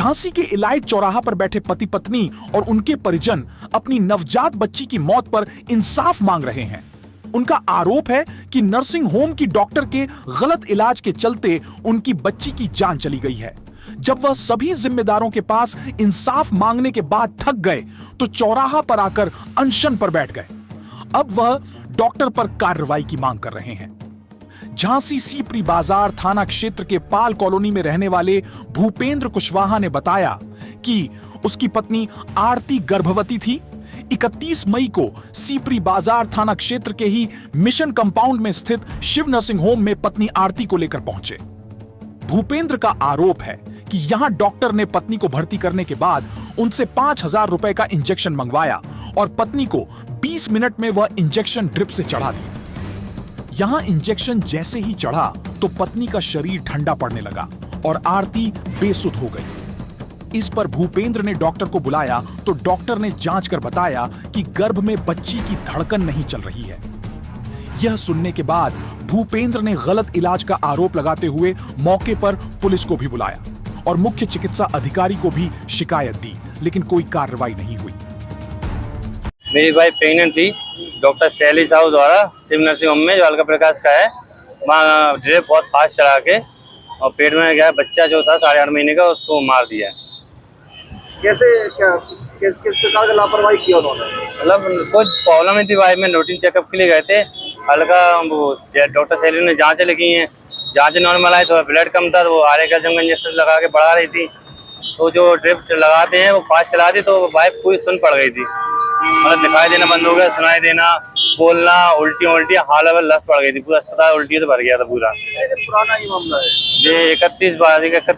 झांसी के इलायट चौराहा पर बैठे पति पत्नी और उनके परिजन अपनी नवजात बच्ची की मौत पर इंसाफ मांग रहे हैं। उनका आरोप है कि नर्सिंग होम की डॉक्टर के गलत इलाज के चलते उनकी बच्ची की जान चली गई है। जब वह सभी जिम्मेदारों के पास इंसाफ मांगने के बाद थक गए तो चौराहा पर आकर अनशन पर बैठ गए। अब वह डॉक्टर पर कार्रवाई की मांग कर रहे हैं। झांसी सीपरी बाजार थाना क्षेत्र के पाल कॉलोनी में रहने वाले भूपेंद्र कुशवाहा ने बताया कि उसकी पत्नी आरती गर्भवती थी। 31 मई को सीपरी बाजार थाना क्षेत्र के ही मिशन कंपाउंड में स्थित शिव नर्सिंग होम में पत्नी आरती को लेकर पहुंचे। भूपेंद्र का आरोप है कि यहां डॉक्टर ने पत्नी को भर्ती करने के बाद उनसे 5,000 रुपए का इंजेक्शन मंगवाया और पत्नी को 20 मिनट में वह इंजेक्शन ड्रिप से चढ़ा दिया। यहां इंजेक्शन जैसे ही चढ़ा तो पत्नी का शरीर ठंडा पड़ने लगा और आरती बेसुध हो गई। इस पर भूपेंद्र ने डॉक्टर को बुलाया तो डॉक्टर ने जांच कर बताया कि गर्भ में बच्ची की धड़कन नहीं चल रही है। यह सुनने के बाद भूपेंद्र ने गलत इलाज का आरोप लगाते हुए मौके पर पुलिस को भी बुलाया और मुख्य चिकित्सा अधिकारी को भी शिकायत दी, लेकिन कोई कार्रवाई नहीं हुई। मेरी वाइफ प्रेग्नेंट थी। डॉक्टर शैली साहू द्वारा शिव नर्सिंग होम में जो अलका प्रकाश का है, वहाँ ड्रिप बहुत फास्ट चढ़ा के और पेट में गया बच्चा जो था 8.5 महीने का, उसको मार दिया। कैसे किस प्रकार का लापरवाही किया उन्होंने? मतलब कुछ प्रॉब्लम ही थी वाइफ में, रूटीन चेकअप के लिए गए थे। हल्का वो डॉक्टर शैली ने जाँचें लिखी हैं, जाँच नॉर्मल आई, तो ब्लड कम था तो वो आरे कैल्शियम का इंजेक्शन लगा के बढ़ा रही थी। तो जो ड्रिप लगाते हैं वो फास्ट चला दी तो वाइफ पूरी सुन पड़ गई थी। मतलब दिखाई देना बंद हो गया, सुनाई देना, बोलना, उल्टी हाल लेवल लस पड़ गई थी। पूरा अस्पताल उल्टी से भर गया था पूरा। पुराना ही मामला है ये 31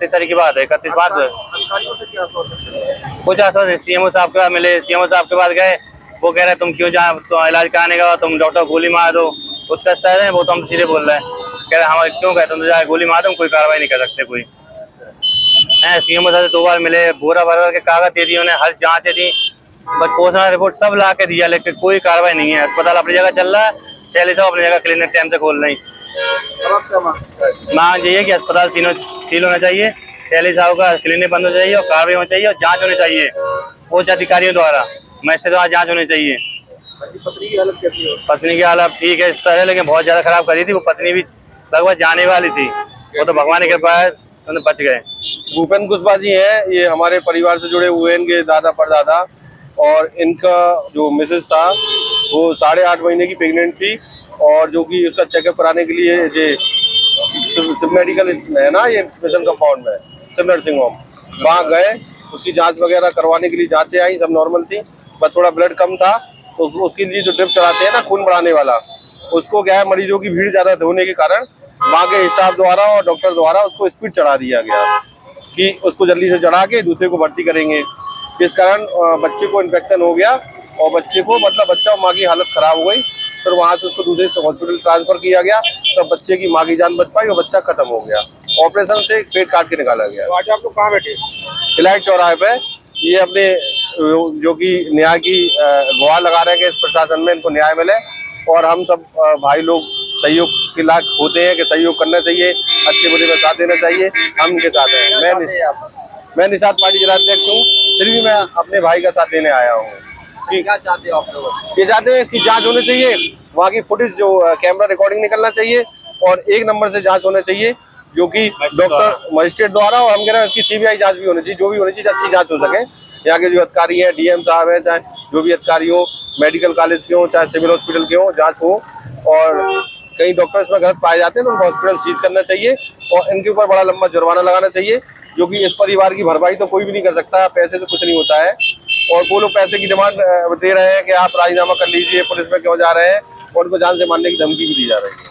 तारीख की बात है। 31/5 अधिकारियों से क्या आश्वासन? कुछ आश्वासन सीएमओ साहब के पास मिले। सीएमओ साहब के पास गए, वो कह रहे तुम क्यों तो इलाज कराने का, तुम डॉक्टर गोली मार दो। उसका स्तर है वो तो हम सीधे बोल रहे हैं, कह रहे हम क्यों कहते तुम जाए गोली मार दो, कोई कार्रवाई नहीं कर सकते कोई। सीएमओ साहब से 2 बार मिले, बोरा भर के कागज दे दिए उन्हें, हर जाँच दी, बस पोस्टमार्टम रिपोर्ट सब ला के दिया, लेकिन कोई कार्रवाई नहीं है। अस्पताल अपनी जगह चल रहा है, शैली साहब अपनी जगह क्लिनिक टाइम से खोल नहीं। मांग ये है कि अस्पताल सील होना चाहिए, शैली साहब का क्लिनिक बंद होना चाहिए और कार्रवाई होनी चाहिए और जांच होनी चाहिए उच्च अधिकारियों द्वारा, मजिस्ट्रेट द्वारा जांच होनी चाहिए। पत्नी की हालत कैसी है? पत्नी की हालत ठीक है इस तरह, लेकिन बहुत ज्यादा खराब करी थी। वो पत्नी भी लगभग जाने वाली थी, वो तो भगवान की कृपा है उन्हें बच गए। भूपेंद्र कुशवाहा जी हैं, ये हमारे परिवार से जुड़े हुए, इनके दादा परदादा, और इनका जो मिसेस था वो 8.5 महीने की प्रेग्नेंट थी और जो कि उसका चेकअप कराने के लिए ये शिव मेडिकल है ना, ये मिशन कंपाउंड में शिव नर्सिंग होम, वहाँ गए। उसकी जांच वगैरह करवाने के लिए जांचें आई, सब नॉर्मल थी, बस थोड़ा ब्लड कम था। तो उसके लिए जो ड्रिप चढ़ाते हैं ना खून बढ़ाने वाला, उसको क्या है मरीजों की भीड़ ज़्यादा होने के कारण वहाँ के स्टाफ द्वारा और डॉक्टर द्वारा उसको स्पीड चढ़ा दिया गया कि उसको जल्दी से चढ़ा के दूसरे को भर्ती करेंगे। इस कारण बच्चे को इन्फेक्शन हो गया और बच्चे को बच्चा और माँ की हालत खराब हो गई। फिर वहाँ से उसको दूसरे हॉस्पिटल ट्रांसफर किया गया, तब बच्चे की माँ की जान बच पाई और बच्चा खत्म हो गया। ऑपरेशन से पेट काट के निकाला गया। तो आज आप लोग कहाँ बैठे? इलायट चौराहे पे ये अपने जो कि न्याय की गुहार लगा रहे हैं कि इस प्रशासन में इनको न्याय मिले और हम सब भाई लोग सहयोग के लायक होते हैं कि सहयोग करना चाहिए, अच्छे बुरे में साथ देना चाहिए। हम इनके साथ हैं। मैं निषाद पार्टी जिलाध्यक्ष हूँ, फिर भी मैं अपने भाई का साथ देने आया हूँ। क्या चाहते हो आप लोग? ये चाहते हैं इसकी जांच होनी चाहिए, वहाँ की फुटेज जो कैमरा रिकॉर्डिंग निकलना चाहिए और 1 नंबर से जांच होनी चाहिए, जो कि डॉक्टर मजिस्ट्रेट द्वारा, और हम कह रहे हैं इसकी सीबीआई जांच भी होनी चाहिए। जो भी होनी चाहिए अच्छी जांच हो सके। यहाँ के जो अधिकारी हैं, डीएम साहब हैं, चाहे जो भी अधिकारी हो, मेडिकल कॉलेज के हो चाहे सिविल हॉस्पिटल के हो, जाँच हो। और कई डॉक्टर इसमें गलत पाए जाते हैं तो उनको हॉस्पिटल सीज करना चाहिए और इनके ऊपर बड़ा लंबा जुर्माना लगाना चाहिए, जो कि इस परिवार की भरपाई तो कोई भी नहीं कर सकता, पैसे से कुछ नहीं होता है। और वो लोग पैसे की डिमांड दे रहे हैं कि आप राजीनामा कर लीजिए, पुलिस में क्यों जा रहे हैं, और उनको जान से मारने की धमकी भी दी जा रही है।